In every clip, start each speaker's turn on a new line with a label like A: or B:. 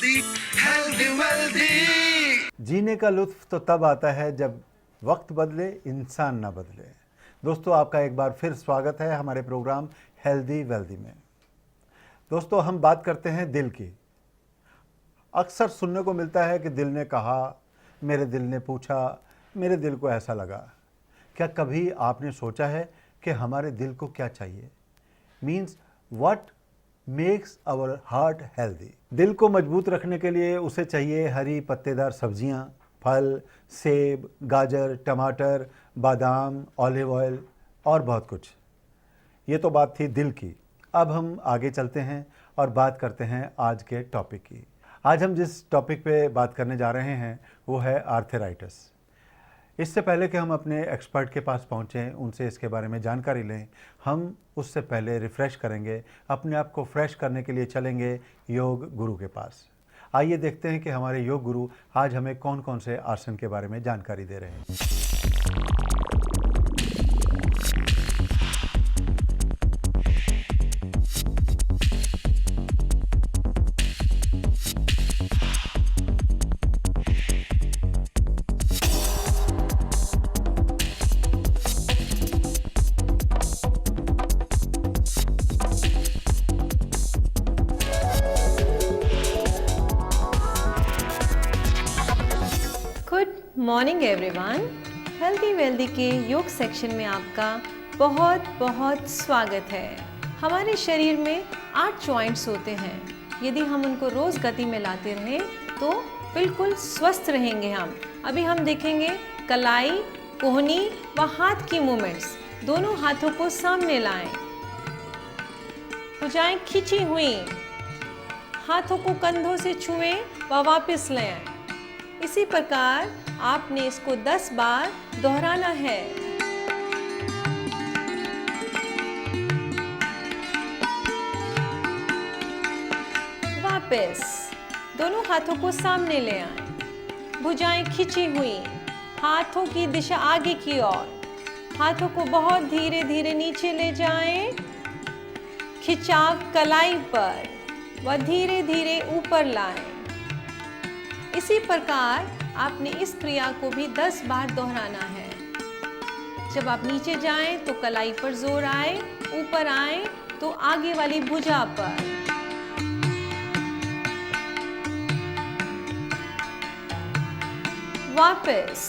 A: Healthy wealthy.
B: जीने का लुत्फ तो तब आता है जब वक्त बदले, इंसान ना बदले। दोस्तों, आपका एक बार फिर स्वागत है हमारे प्रोग्राम हेल्दी वेल्दी में। दोस्तों, हम बात करते हैं दिल की। अक्सर सुनने को मिलता है कि दिल ने कहा, मेरे दिल ने पूछा, मेरे दिल को ऐसा लगा। क्या कभी आपने सोचा है कि हमारे दिल को क्या चाहिए? Means what makes our heart healthy. दिल को मजबूत रखने के लिए उसे चाहिए हरी पत्तेदार सब्जियां, फल, सेब, गाजर, टमाटर, बादाम, ऑलिव ऑयल और बहुत कुछ। ये तो बात थी दिल की। अब हम आगे चलते हैं और बात करते हैं आज के टॉपिक की। आज हम जिस टॉपिक पे बात करने जा रहे हैं वो है आर्थराइटिस। इससे पहले कि हम अपने एक्सपर्ट के पास पहुँचें, उनसे इसके बारे में जानकारी लें, हम उससे पहले रिफ़्रेश करेंगे, अपने आप को फ्रेश करने के लिए चलेंगे योग गुरु के पास। आइए देखते हैं कि हमारे योग गुरु आज हमें कौन कौन से आसन के बारे में जानकारी दे रहे हैं।
C: मॉर्निंग एवरीवन, हेल्दी वेल्दी के योग सेक्शन में आपका बहुत बहुत स्वागत है। हमारे शरीर में 8 जॉइंट्स होते हैं। यदि हम उनको रोज़ गति में लाते रहें तो बिल्कुल स्वस्थ रहेंगे हम। अभी हम देखेंगे कलाई, कोहनी व हाथ की मूवमेंट्स। दोनों हाथों को सामने लाएं, भुजाएं खींची हुई, हाथों को कंधों से छुएं व वापस ले आएं। इसी प्रकार आपने इसको 10 बार दोहराना है। वापस दोनों हाथों को सामने ले आएं, भुजाएं खींची हुई, हाथों की दिशा आगे की ओर, हाथों को बहुत धीरे धीरे नीचे ले जाएं, खिंचाव कलाई पर व धीरे धीरे ऊपर लाएं। इसी प्रकार आपने इस क्रिया को भी 10 बार दोहराना है। जब आप नीचे जाएं तो कलाई पर जोर आए, ऊपर आए तो आगे वाली भुजा पर। वापस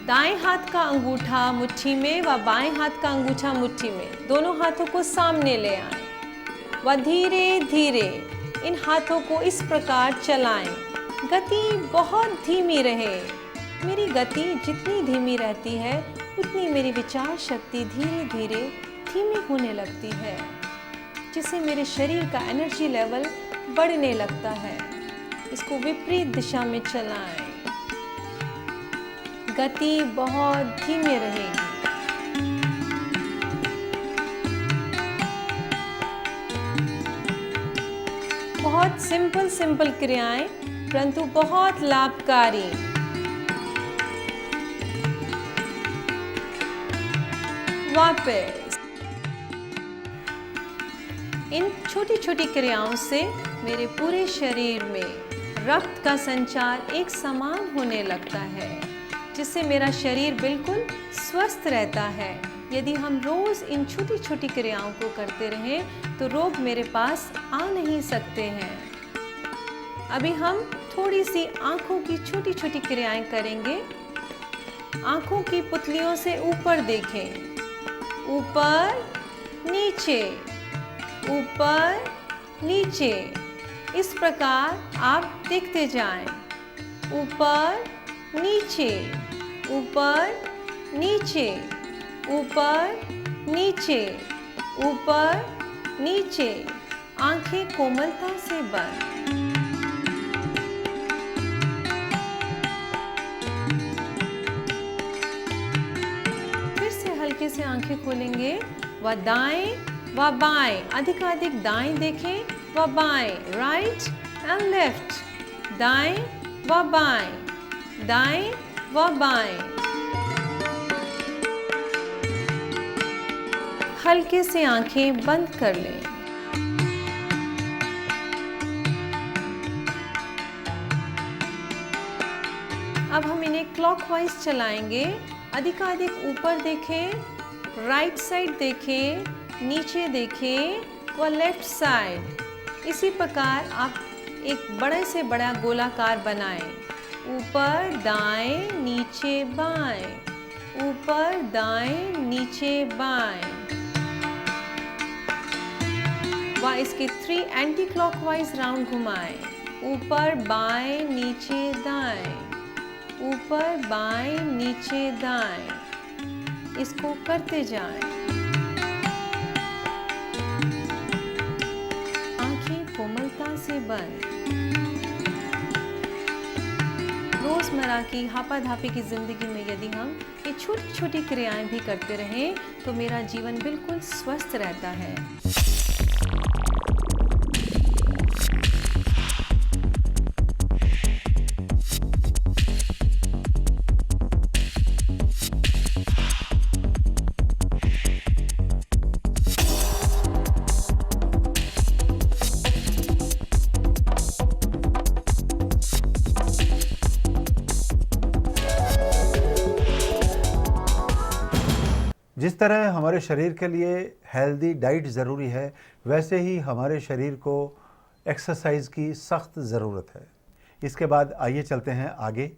C: दाएं हाथ का अंगूठा मुट्ठी में व बाएं हाथ का अंगूठा मुट्ठी में, दोनों हाथों को सामने ले आएं व धीरे धीरे इन हाथों को इस प्रकार चलाएं। गति बहुत धीमी रहे। मेरी गति जितनी धीमी रहती है उतनी मेरी विचार शक्ति धीरे धीरे धीमी होने लगती है, जिससे मेरे शरीर का एनर्जी लेवल बढ़ने लगता है। इसको विपरीत दिशा में चलाएं। गति बहुत धीमी रहेगी। बहुत सिंपल क्रियाएं परंतु बहुत लाभकारी। वापस इन छोटी छोटी क्रियाओं से मेरे पूरे शरीर में रक्त का संचार एक समान होने लगता है, जिससे मेरा शरीर बिल्कुल स्वस्थ रहता है। यदि हम रोज इन छोटी छोटी क्रियाओं को करते रहें तो रोग मेरे पास आ नहीं सकते हैं। अभी हम थोड़ी सी आंखों की छोटी छोटी क्रियाएं करेंगे। आंखों की पुतलियों से ऊपर देखें, ऊपर नीचे, ऊपर नीचे। इस प्रकार आप देखते जाएं। ऊपर नीचे, ऊपर नीचे, ऊपर नीचे, ऊपर नीचे। आंखें कोमलता से बंद। हल्के से आंखें खोलेंगे व दाएं व बाएं, अधिकाधिक दाएं देखें व बाएं, राइट एंड लेफ्ट, दाएं व बाएं, दाएं व बाएं। हल्के से आंखें बंद कर लें। अब हम इन्हें क्लॉकवाइज चलाएंगे। अधिकाधिक ऊपर देखें, राइट साइड देखें, नीचे देखें व लेफ्ट साइड। इसी प्रकार आप एक बड़े से बड़ा गोलाकार बनाएं। ऊपर दाएं, नीचे बाएं, ऊपर दाएं, नीचे बाएं। व इसके 3 एंटी क्लॉकवाइज राउंड घुमाएं। ऊपर बाएं, नीचे दाएं, ऊपर बाएं, नीचे दाएं। इसको करते जाएं। आंखें कोमलता से बंद। रोजमर्रा की हापाधापी की जिंदगी में यदि हम ये छोटी छोटी क्रियाएं भी करते रहें तो मेरा जीवन बिल्कुल स्वस्थ रहता है।
B: जिस तरह हमारे शरीर के लिए हेल्दी डाइट ज़रूरी है, वैसे ही हमारे शरीर को एक्सरसाइज की सख्त ज़रूरत है। इसके बाद आइए चलते हैं आगे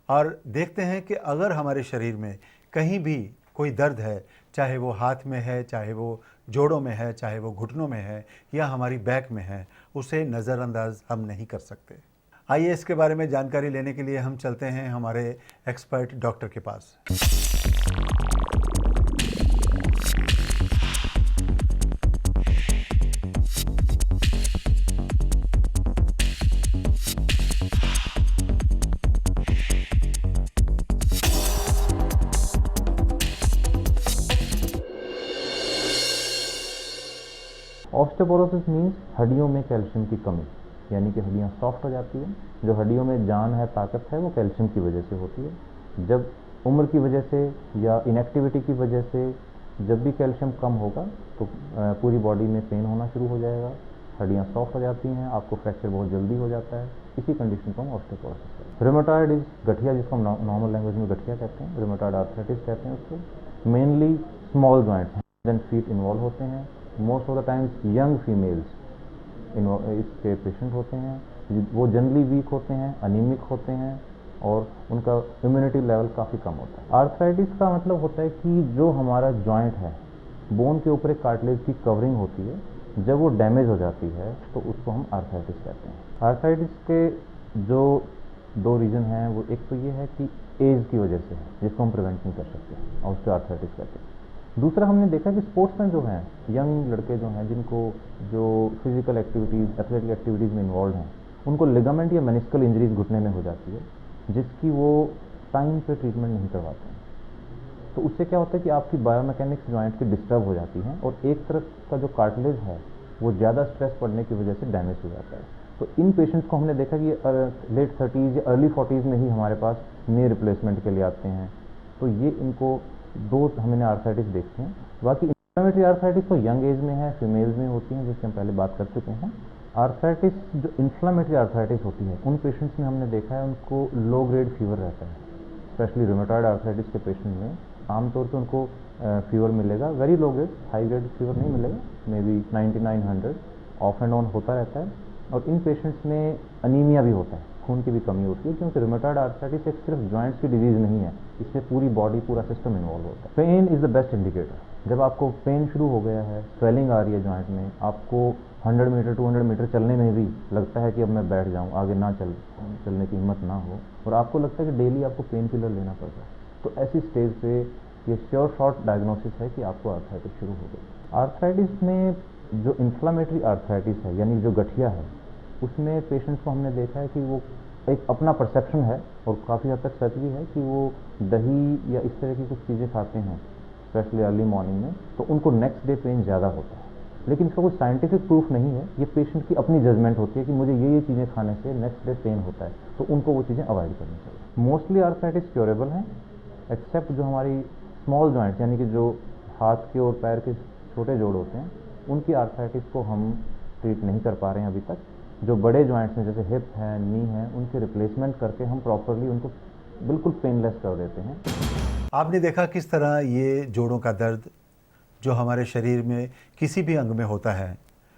B: और देखते हैं कि अगर हमारे शरीर में कहीं भी कोई दर्द है, चाहे वो हाथ में है, चाहे वो जोड़ों में है, चाहे वो घुटनों में है या हमारी बैक में है, उसे नज़रअंदाज हम नहीं कर सकते। आइए इसके बारे में जानकारी लेने के लिए हम चलते हैं हमारे एक्सपर्ट डॉक्टर के पास।
D: ऑस्टियोपोरोसिस मीन्स हड्डियों में कैल्शियम की कमी, यानी कि हड्डियाँ सॉफ्ट हो जाती हैं। जो हड्डियों में जान है, ताकत है, वो कैल्शियम की वजह से होती है। जब उम्र की वजह से या इनएक्टिविटी की वजह से जब भी कैल्शियम कम होगा तो पूरी बॉडी में पेन होना शुरू हो जाएगा, हड्डियाँ सॉफ्ट हो जाती हैं, आपको फ्रैक्चर बहुत जल्दी हो जाता है। इसी कंडीशन को हम ऑस्टियोपोरोसिस कहते हैं। रूमेटॉइड इज गठिया, जिसको हम नॉर्मल लैंग्वेज में गठिया कहते हैं, रूमेटॉइड आर्थराइटिस कहते हैं उसको। Mainly small joints, hands and feet involve होते हैं। Most of the times young females इसके पेशेंट होते हैं। वो जनरली वीक होते हैं, अनीमिक होते हैं और उनका इम्यूनिटी लेवल काफ़ी कम होता है। आर्थराइटिस का मतलब होता है कि जो हमारा जॉइंट है, बोन के ऊपर एक कार्टिलेज की कवरिंग होती है, जब वो डैमेज हो जाती है तो उसको हम आर्थराइटिस कहते हैं। आर्थराइटिस के जो 2 रीज़न हैं, वो एक तो ये है कि एज की वजह से है, जिसको हम प्रिवेंट नहीं कर सकते और उसको आर्थराइटिस कहते हैं। दूसरा हमने देखा कि स्पोर्ट्समैन जो हैं, यंग लड़के जो हैं, जिनको जो फिजिकल एक्टिविटीज़, एथलेटिक एक्टिविटीज़ में इन्वॉल्व हैं, उनको लिगामेंट या मेनिस्कल इंजरीज घुटने में हो जाती है, जिसकी वो टाइम पे ट्रीटमेंट नहीं करवाते हैं। तो उससे क्या होता है कि आपकी बायोमैकेनिक्स जॉइंट की डिस्टर्ब हो जाती हैं और एक तरफ का जो कार्टिलेज है वो ज़्यादा स्ट्रेस पड़ने की वजह से डैमेज हो जाता है। तो इन पेशेंट्स को हमने देखा कि लेट 30s या अर्ली 40s में ही हमारे पास नी रिप्लेसमेंट के लिए आते हैं। तो ये इनको 2 हमने आर्थराइटिस देखते हैं। बाकी इन्फ्लेमेटरी आर्थराइटिस तो यंग एज में है, फीमेल्स में होती हैं, जिसकी हम पहले बात कर चुके हैं। आर्थराइटिस जो इन्फ्लेमेटरी आर्थराइटिस होती है, उन पेशेंट्स में हमने देखा है उनको लो ग्रेड फीवर रहता है। स्पेशली रूमेटॉइड आर्थराइटिस के पेशेंट में आमतौर पे उनको फीवर मिलेगा, very low grade, high grade fever नहीं मिलेगा, may be 99-100 of and on होता रहता है। और इन पेशेंट्स में अनीमिया भी होता है, खून की भी कमी होती है, क्योंकि रूमेटॉइड आर्थराइटिस एक सिर्फ जॉइंट्स की डिजीज़ नहीं है, इसमें पूरी बॉडी, पूरा सिस्टम इन्वॉल्व होता है। Pain is the best indicator. जब आपको पेन शुरू हो गया है, स्वेलिंग आ रही है जॉइंट में, आपको 100 मीटर 200 मीटर चलने में भी लगता है कि अब मैं बैठ जाऊं, आगे ना चलने की हिम्मत ना हो, और आपको लगता है कि डेली आपको पेन किलर लेना पड़ रहा है, तो ऐसी स्टेज पे ये श्योर शॉर्ट डायग्नोसिस है कि आपको आर्थराइटिस शुरू हो गई। आर्थराइटिस में जो इन्फ्लामेटरी आर्थराइटिस है, यानी जो गठिया है, उसमें पेशेंट्स को हमने देखा है कि वो एक अपना परसेप्शन है और काफ़ी हद तक सच भी है कि वो दही या इस तरह की कुछ चीज़ें खाते हैं स्पेशली अर्ली मॉर्निंग में, तो उनको नेक्स्ट डे पेन ज़्यादा होता है। लेकिन इसका कोई साइंटिफिक प्रूफ नहीं है, ये पेशेंट की अपनी जजमेंट होती है कि मुझे ये चीज़ें खाने से नेक्स्ट डे पेन होता है, तो उनको वो चीज़ें अवॉइड करनी चाहिए। मोस्टली आर्थराइटिस क्योरेबल हैं, एक्सेप्ट जो हमारी स्मॉल जॉइंट्स, यानी कि जो हाथ के और पैर के छोटे जोड़ होते हैं, उनकी आर्थराइटिस को हम ट्रीट नहीं कर पा रहे हैं अभी तक। जो बड़े जॉइंट्स हैं, जैसे हिप है, नी है, उनके रिप्लेसमेंट करके हम प्रॉपरली उनको बिल्कुल पेनलेस कर देते हैं।
B: आपने देखा किस तरह ये जोड़ों का दर्द जो हमारे शरीर में किसी भी अंग में होता है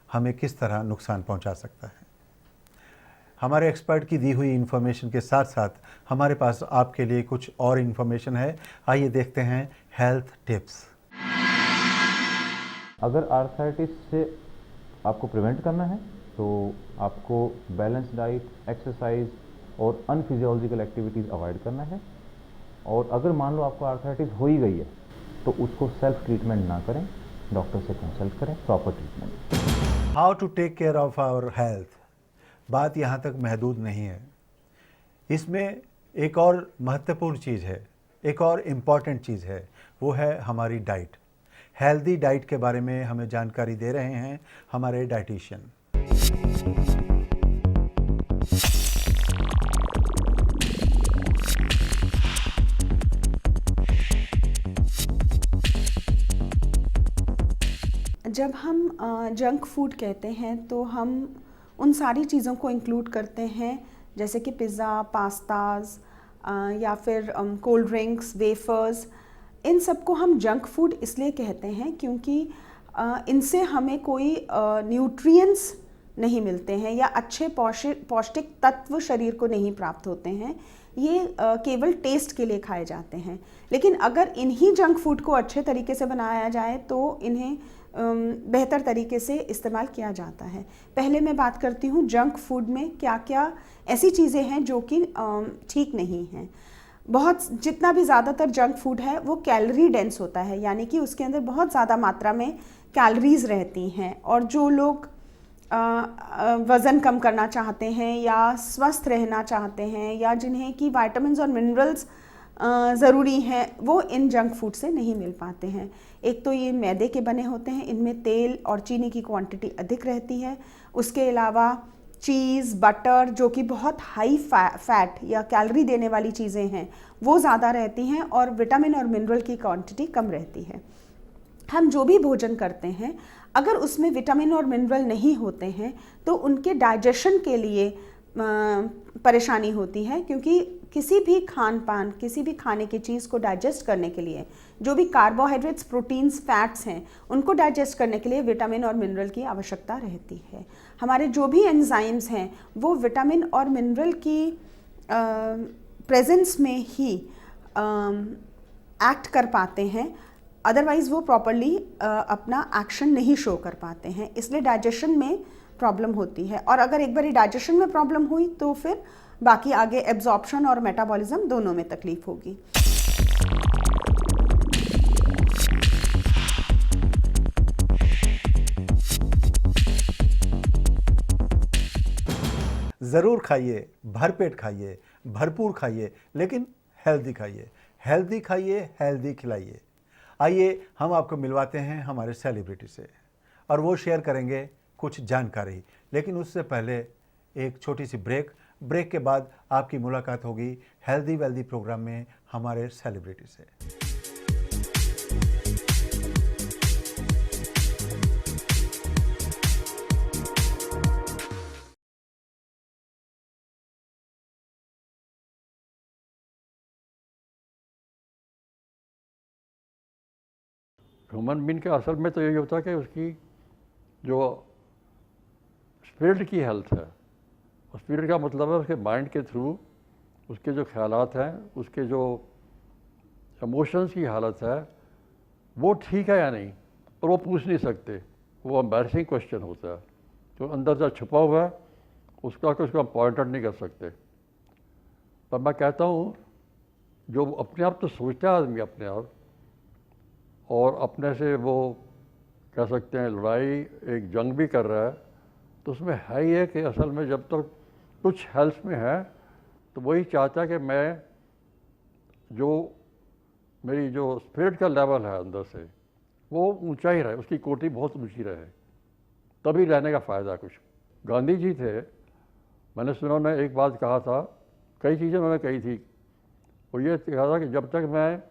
B: हमें किस तरह नुकसान पहुंचा सकता है। हमारे एक्सपर्ट की दी हुई इन्फॉर्मेशन के साथ साथ हमारे पास आपके लिए कुछ और इन्फॉर्मेशन है। आइए देखते हैं हेल्थ टिप्स।
D: अगर आर्थराइटिस से आपको प्रिवेंट करना है तो आपको बैलेंस डाइट, एक्सरसाइज और अनफिजियोलॉजिकल एक्टिविटीज़ अवॉइड करना है। और अगर मान लो आपको आर्थराइटिस हो ही गई है तो उसको सेल्फ ट्रीटमेंट ना करें, डॉक्टर से कंसल्ट करें, proper treatment.
B: How to take care of our health, बात यहाँ तक महदूद नहीं है। इसमें एक और महत्वपूर्ण चीज़ है, एक और इम्पॉर्टेंट चीज़ है, वो है हमारी डाइट। हेल्दी डाइट के बारे में हमें जानकारी दे रहे हैं हमारे डाइटिशियन।
E: जब हम जंक फूड कहते हैं तो हम उन सारी चीज़ों को इंक्लूड करते हैं जैसे कि पिज़्ज़ा, पास्ताज या फिर कोल्ड ड्रिंक्स, वेफर्स। इन सब को हम जंक फूड इसलिए कहते हैं क्योंकि इनसे हमें कोई न्यूट्रिएंट्स नहीं मिलते हैं या अच्छे पौष्टिक तत्व शरीर को नहीं प्राप्त होते हैं। ये केवल टेस्ट के लिए खाए जाते हैं। लेकिन अगर इन्हीं जंक फूड को अच्छे तरीके से बनाया जाए तो इन्हें बेहतर तरीके से इस्तेमाल किया जाता है। पहले मैं बात करती हूँ जंक फूड में क्या क्या ऐसी चीज़ें हैं जो कि ठीक नहीं हैं। बहुत जितना भी ज़्यादातर जंक फूड है वो कैलोरी डेंस होता है, यानी कि उसके अंदर बहुत ज़्यादा मात्रा में कैलोरीज रहती हैं। और जो लोग वज़न कम करना चाहते हैं या स्वस्थ रहना चाहते हैं या जिन्हें कि विटामिन्स और मिनरल्स ज़रूरी हैं वो इन जंक फूड से नहीं मिल पाते हैं। एक तो ये मैदे के बने होते हैं, इनमें तेल और चीनी की क्वांटिटी अधिक रहती है। उसके अलावा चीज़, बटर जो कि बहुत हाई फैट या कैलोरी देने वाली चीज़ें हैं वो ज़्यादा रहती हैं और विटामिन और मिनरल की क्वांटिटी कम रहती है। हम जो भी भोजन करते हैं अगर उसमें विटामिन और मिनरल नहीं होते हैं तो उनके डाइजेशन के लिए परेशानी होती है, क्योंकि किसी भी खान पान, किसी भी खाने की चीज़ को डाइजेस्ट करने के लिए जो भी कार्बोहाइड्रेट्स, प्रोटीन्स, फैट्स हैं उनको डाइजेस्ट करने के लिए विटामिन और मिनरल की आवश्यकता रहती है। हमारे जो भी एंजाइम्स हैं वो विटामिन और मिनरल की प्रेजेंस में ही एक्ट कर पाते हैं, अदरवाइज़ वो प्रॉपरली अपना एक्शन नहीं शो कर पाते हैं। इसलिए डाइजेशन में प्रॉब्लम होती है और अगर एक बार डाइजेशन में प्रॉब्लम हुई तो फिर बाकी आगे एब्जॉर्प्शन और मेटाबॉलिज्म दोनों में तकलीफ होगी।
B: ज़रूर खाइए, भरपेट खाइए, भरपूर खाइए, लेकिन हेल्दी खाइए, हेल्दी खाइए, हेल्दी खिलाइए। आइए हम आपको मिलवाते हैं हमारे सेलिब्रिटी से और वो शेयर करेंगे कुछ जानकारी। लेकिन उससे पहले एक छोटी सी ब्रेक के बाद आपकी मुलाकात होगी हेल्दी वेल्दी प्रोग्राम में हमारे सेलिब्रिटी से।
A: ह्यूमन बीइंग का असल में तो यही होता है कि उसकी जो स्पिरिट की हेल्थ है, और स्पिरिट का मतलब है उसके माइंड के थ्रू उसके जो ख्यालात हैं, उसके जो इमोशंस की हालत है वो ठीक है या नहीं, और वो पूछ नहीं सकते। वो एम्बैरसिंग क्वेश्चन होता है जो अंदर से छुपा हुआ है, उसका हम पॉइंट आउट नहीं कर सकते। पर मैं कहता हूँ जो अपने आप तो सोचता है आदमी अपने आप, और अपने से वो कह सकते हैं लड़ाई एक जंग भी कर रहा है, तो उसमें है ही है कि असल में जब तक कुछ हेल्थ में है तो वही चाहता है कि मैं जो मेरी जो स्पिरिट का लेवल है अंदर से वो ऊंचा ही रहे, उसकी कोटि बहुत ऊंची रहे, तभी रहने का फ़ायदा कुछ। गांधी जी थे, मैंने सुना उन्होंने एक बात कहा था, कई चीज़ें उन्होंने कही थी। वो ये कहा था कि जब तक मैं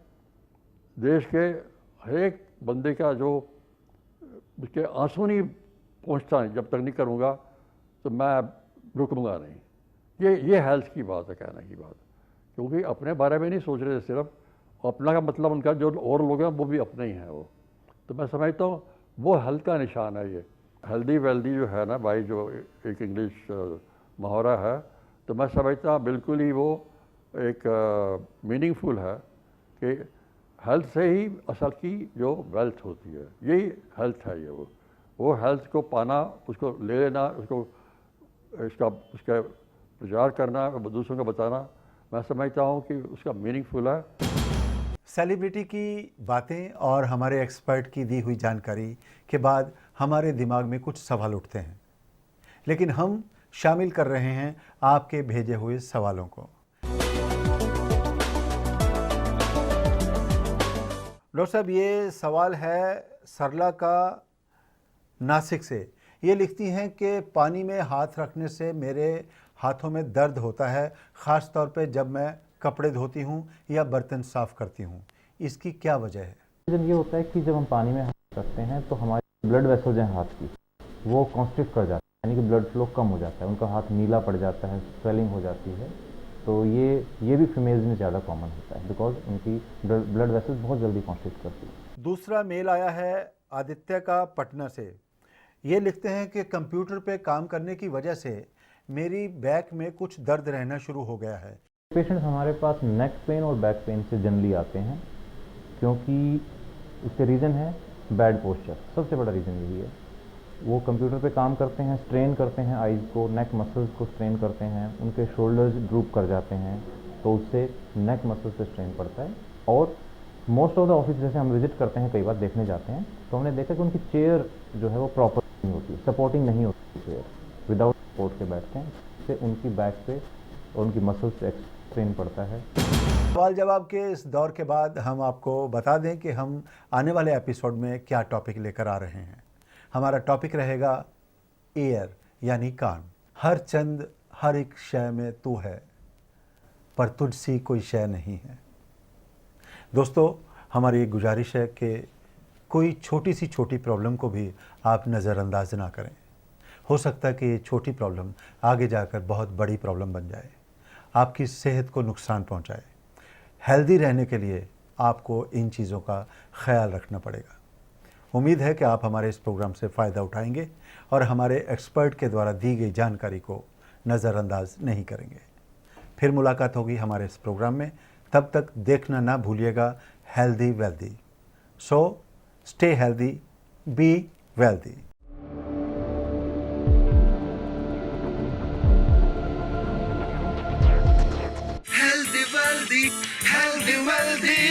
A: देश के हर एक बंदे का जो उसके आंसू नहीं पहुंचता है, जब तक नहीं करूंगा तो मैं रुकूंगा नहीं। ये हेल्थ की बात है, कहने की बात क्योंकि अपने बारे में नहीं सोच रहे सिर्फ, अपना का मतलब उनका जो और लोग हैं वो भी अपने ही हैं वो। तो मैं समझता हूँ वो हेल्थ का निशान है ये। हेल्दी वेल्दी जो है ना भाई, जो एक इंग्लिश मुहावरा है, तो मैं समझता हूँ बिल्कुल ही वो एक मीनिंगफुल है कि हेल्थ से ही असल की जो वेल्थ होती है, यही हेल्थ है ये। वो हेल्थ को पाना, उसको ले लेना, उसका प्रचार करना, दूसरों को बताना, मैं समझता हूँ कि उसका मीनिंगफुल है।
B: सेलिब्रिटी की बातें और हमारे एक्सपर्ट की दी हुई जानकारी के बाद हमारे दिमाग में कुछ सवाल उठते हैं, लेकिन हम शामिल कर रहे हैं आपके भेजे हुए सवालों को। डॉक्टर साहब, ये सवाल है सरला का नासिक से। ये लिखती हैं कि पानी में हाथ रखने से मेरे हाथों में दर्द होता है, ख़ास तौर पे जब मैं कपड़े धोती हूँ या बर्तन साफ़ करती हूँ। इसकी क्या वजह है?
D: रीज़न ये होता है कि जब हम पानी में हाथ रखते हैं तो हमारी ब्लड वेसल्स हैं हाथ की, वो कॉन्स्ट्रिक्ट कर जाती है, यानी कि ब्लड फ्लो कम हो जाता है, उनका हाथ नीला पड़ जाता है, स्वेलिंग हो जाती है। तो ये भी फीमेल्स में ज़्यादा कॉमन होता है, बिकॉज उनकी ब्लड वेसल्स बहुत जल्दी कॉन्स्ट्रिक्ट करती है।
B: दूसरा मेल आया है आदित्य का पटना से। ये लिखते हैं कि कंप्यूटर पे काम करने की वजह से मेरी बैक में कुछ दर्द रहना शुरू हो गया है।
D: पेशेंट्स हमारे पास नेक पेन और बैक पेन से जनरली आते हैं, क्योंकि उसके रीज़न है बैड पोस्चर। सबसे बड़ा रीज़न यही है, वो कंप्यूटर पे काम करते हैं, स्ट्रेन करते हैं आइज़ को, नेक मसल्स को स्ट्रेन करते हैं, उनके शोल्डर्स ड्रूप कर जाते हैं, तो उससे नेक मसल्स पे स्ट्रेन पड़ता है। और मोस्ट ऑफ द ऑफिस जैसे हम विजिट करते हैं, कई बार देखने जाते हैं, तो हमने देखा कि उनकी चेयर जो है वो प्रॉपर नहीं होती, सपोर्टिंग नहीं होती चेयर, विदाउट सपोर्ट के बैठते हैं, इससे उनकी बैक पे और उनकी मसल्स पे स्ट्रेन पड़ता है।
B: सवाल जवाब के इस दौर के बाद हम आपको बता दें कि हम आने वाले एपिसोड में क्या टॉपिक लेकर आ रहे हैं। हमारा टॉपिक रहेगा ईयर, यानी कान। हर चंद हर एक शय में तू है, पर तुझसी कोई शय नहीं है। दोस्तों, हमारी एक गुजारिश है कि कोई छोटी सी छोटी प्रॉब्लम को भी आप नज़रअंदाज ना करें। हो सकता है कि ये छोटी प्रॉब्लम आगे जाकर बहुत बड़ी प्रॉब्लम बन जाए, आपकी सेहत को नुकसान पहुंचाए। हेल्दी रहने के लिए आपको इन चीज़ों का ख्याल रखना पड़ेगा। उम्मीद है कि आप हमारे इस प्रोग्राम से फ़ायदा उठाएंगे और हमारे एक्सपर्ट के द्वारा दी गई जानकारी को नज़रअंदाज नहीं करेंगे। फिर मुलाकात होगी हमारे इस प्रोग्राम में। तब तक देखना ना भूलिएगा healthy wealthy. So stay healthy, be wealthy.
F: Healthy, wealthy, healthy, wealthy.